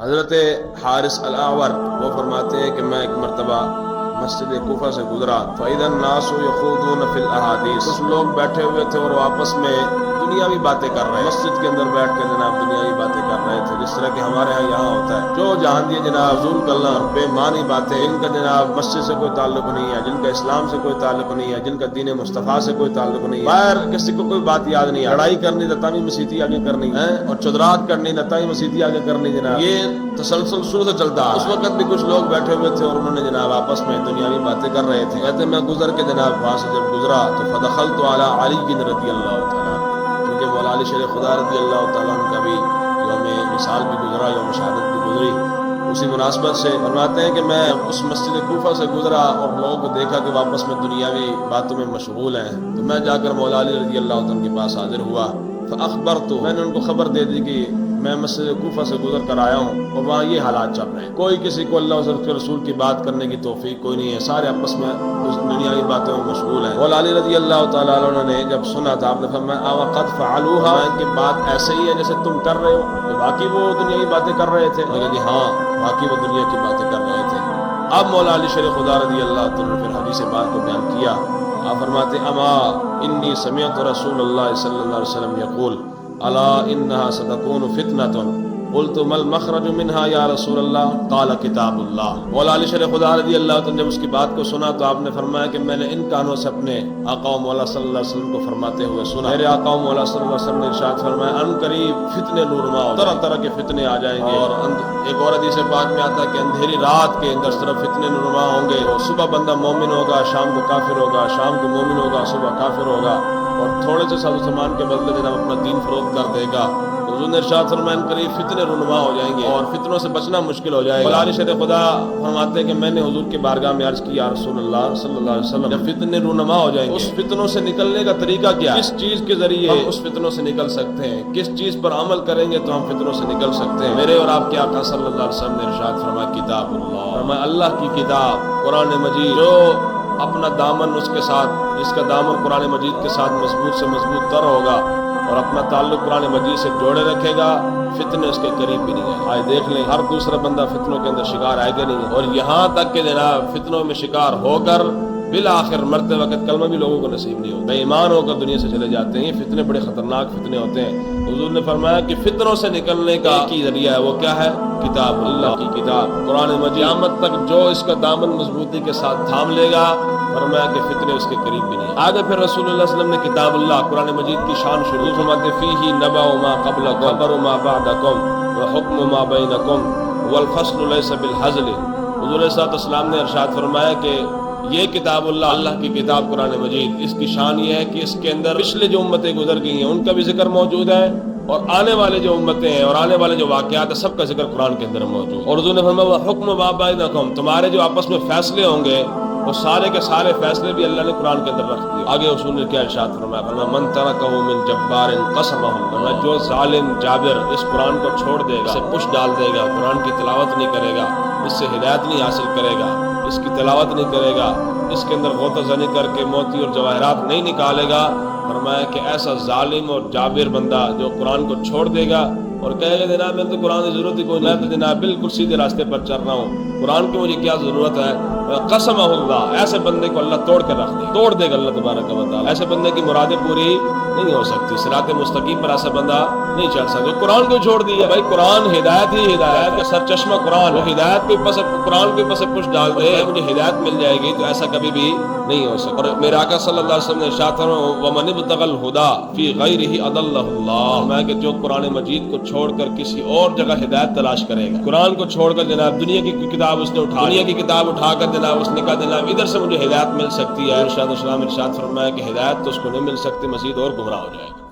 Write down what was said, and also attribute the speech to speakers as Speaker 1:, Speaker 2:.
Speaker 1: حضرت حارث الاعور وہ فرماتے ہیں کہ میں ایک مرتبہ مسجد کوفہ سے گزرا فَإِذَا النَّاسُ يَخُوضُونَ فِي الْأَحَادِيثِ، کچھ لوگ بیٹھے ہوئے تھے اور وہ آپس میں دنیاوی باتیں کر رہے ہیں، مسجد کے اندر بیٹھ کر جناب دنیاوی باتیں کر رہے تھے، جس طرح کہ ہمارے یہاں ہوتا ہے، جو جہان دیے جناب فضول کرنا اور بے معنی باتیں، جن کا جناب مسجد سے کوئی تعلق نہیں ہے، جن کا اسلام سے کوئی تعلق نہیں ہے، جن کا دین مصطفیٰ سے کوئی تعلق نہیں ہے، باہر کسی کو کوئی بات یاد نہیں ہے، لڑائی کرنی تو تامی مسیحی آگے کرنی ہے اور چدرات کرنی تو تامی مسیحی آگے کرنی، جناب یہ تسلسل شروع سے چلتا ہے۔ اس وقت بھی کچھ لوگ بیٹھے ہوئے تھے اور انہوں نے جناب آپس میں دنیاوی باتیں کر رہے تھے، کہتے میں گزر کے جناب وہاں سے جب گزرا تو فدخلت علی علی رضی اللہ تعالیٰ، کیونکہ مولا علی شیر خدا رضی اللہ تعالیٰ عنہ کا بھی یوم مثال بھی گزرا، یوم شہادت بھی گزری، اسی مناسبت سے فرماتے ہیں کہ میں اس مسجد کوفہ سے گزرا اور لوگوں کو دیکھا کہ واپس میں دنیاوی باتوں میں مشغول ہیں، تو میں جا کر مولا علی رضی اللہ تعالیٰ کے پاس حاضر ہوا، فاخبرت، میں نے ان کو خبر دے دی کہ میں مسجد کوفہ سے گزر کر آیا ہوں اور وہاں یہ حالات چل رہے ہیں، کوئی کسی کو اللہ اور اس کے رسول کی بات کرنے کی توفیق کوئی نہیں ہے، سارے آپس میں اس دنیاوی باتوں میں مشغول ہیں۔ مولا علی رضی اللہ تعالیٰ عنہ نے جب سنا تھا، آپ نے فرمایا وقد فعلوها، کہ بات ایسے ہی ہے جیسے تم کر رہے ہو، تو باقی وہ دنیاوی باتیں کر رہے تھے، اور کہ ہاں باقی وہ دنیا کی باتیں کر رہے تھے۔ اب مولا علی شیر خدا رضی اللہ تعالیٰ نے پھر حدیث بات کو بیان کیا، آپ فرماتے اما انی سمعت رسول اللہ صلی اللہ علیہ وسلم یقول الا انها ستكون فتنة قلت ما المخرج منها یا رسول اللہ قال کتاب اللہ۔ مولا علی شیر خدا رضی اللہ عنہ نے جب اس کی بات کو سنا تو آپ نے فرمایا کہ میں نے ان کانوں سے اپنے آقا و مولا صلی اللہ علیہ وسلم کو فرماتے ہوئے سنا، میرے آقا و مولا صلی اللہ علیہ وسلم نے ارشاد فرمایا ان قریب فتنے نورما ہو، طرح طرح کے فتنے آ جائیں گے، اور ایک اور حدیث پاک میں آتا ہے کہ اندھیری رات کے اندر طرف فتنے نورما ہوں گے، اور صبح بندہ مومن ہوگا، شام کو کافر ہوگا، شام کو مومن ہوگا، صبح کافر ہوگا، اور تھوڑے سے ساز و سامان کے بدلے جناب اپنا دین فروخت کر دے گا۔ حضور نے ارشاد فرمایا ان قریب فتنے رونما ہو جائیں گے اور فتنوں سے بچنا مشکل ہو جائے گا۔ مولا علی شیر خدا فرماتے ہیں کہ میں نے حضور کی بارگاہ میں عرض کی یا رسول اللہ صلی اللہ علیہ وسلم، جب فتنے رونما ہو جائیں گے اس فتنوں سے نکلنے کا طریقہ کیا ہے؟ کس چیز کے ذریعے ہم اس فتنوں سے نکل سکتے ہیں؟ کس چیز پر عمل کریں گے تو ہم فتنوں سے نکل سکتے ہیں؟ میرے اور آپ کے آقا صلی اللہ علیہ وسلم نے ارشاد فرمایا کتاب اللہ، فرمایا اللہ کی کتاب قرآن مجید، جو اپنا دامن اس کے ساتھ، جس کا دامن قرآن مجید کے ساتھ مضبوط سے مضبوط تر ہوگا اور اپنا تعلق قرآن مجید سے جوڑے رکھے گا، فتنے اس کے قریب بھی نہیں ہے۔ آج دیکھ لیں ہر دوسرا بندہ فتنوں کے اندر شکار آئے گا نہیں ہے، اور یہاں تک کہ جناب فتنوں میں شکار ہو کر بالآخر مرتے وقت کلمہ بھی لوگوں کو نصیب نہیں ہوتا، بے ایمان ہو کر دنیا سے چلے جاتے ہیں۔ یہ فتنے بڑے خطرناک فتنے ہوتے ہیں۔ حضور نے فرمایا کہ فتنوں سے نکلنے کا ایک ہی ذریعہ ہے، وہ کیا ہے؟ کتاب اللہ کی کتاب قرآن مجید۔ قیامت تک جو اس کا دامن مضبوطی کے ساتھ تھام لے گا، فرمایا کہ فتنے اس کے قریب بھی نہیں۔ آگے پھر رسول اللہ صلی اللہ علیہ وسلم نے کتاب اللہ قرآن مجید کی شان شروع فرماتے فیہ نبأ ما قبلکم خبر ما بعدکم وحکم ما بینکم والفصل لیس بالہزل۔ حضور صلی اللہ علیہ وسلم نے ارشاد فرمایا کہ یہ کتاب اللہ، اللہ کی کتاب قرآن مجید، اس کی شان یہ ہے کہ اس کے اندر پچھلے جو امتیں گزر گئی ہیں ان کا بھی ذکر موجود ہے، اور آنے والے جو امتیں ہیں اور آنے والے جو واقعات ہیں سب کا ذکر قرآن کے اندر موجود۔ اور حضور نے فرمایا حکم ما بینکم، تمہارے جو آپس میں فیصلے ہوں گے وہ سارے کے سارے فیصلے بھی اللہ نے قرآن کے اندر رکھ دیے۔ آگے حضور نے کیا ارشاد فرمایا؟ فرمایا من ترکہ من جبار قسمہ اللہ، جو ظالم جابر اس قرآن کو چھوڑ دے گا، اسے پش ڈال دے گا، قرآن کی تلاوت نہیں کرے گا، اس سے ہدایت نہیں حاصل کرے گا، اس کی تلاوت نہیں کرے گا، اس کے اندر غوطہ زنی کر کے موتی اور جواہرات نہیں نکالے گا، فرمایا کہ ایسا ظالم اور جابر بندہ جو قرآن کو چھوڑ دے گا اور کہے گا جناب میں تو قرآن کی ضرورت ہی کوئی نہیں، تو جناب بالکل سیدھے راستے پر چل رہا ہوں، قرآن کی مجھے کیا ضرورت ہے، قسمہ اللہ، ایسے بندے کو اللہ توڑ کر رکھ دے، توڑ دے گا اللہ تبارک و تعالیٰ۔ ایسے بندے کی مرادیں پوری نہیں ہو سکتی، صراط مستقیم پر ایسا بندہ نہیں چل سکتا۔ قرآن کو چھوڑ دیا بھائی، قرآن ہدایت ہی ہدایت کا سر چشمہ قرآن، وہ ہدایت کے پس قرآن کے پس کچھ ڈال دے مجھے ہدایت مل جائے گی، تو ایسا کبھی بھی نہیں ہو سکتا۔ اور میرے آقا صلی اللہ علیہ وسلم نے ارشاد فرمایا ومن ابتغى الهدى في غيره اضله اللہ، میں کہ جو قرآن مجید کو چھوڑ کر کسی اور جگہ ہدایت تلاش کرے گا، قرآن کو چھوڑ کر جناب دنیا کی کتاب اس نے دنیا کی کتاب اٹھا کر جناب اس نے کہا جناب ادھر سے مجھے ہدایت مل سکتی ہے، ارشاد فرمایا کہ ہدایت تو اس کو نہیں مل سکتی، مزید اور گمراہ ہو جائے گا۔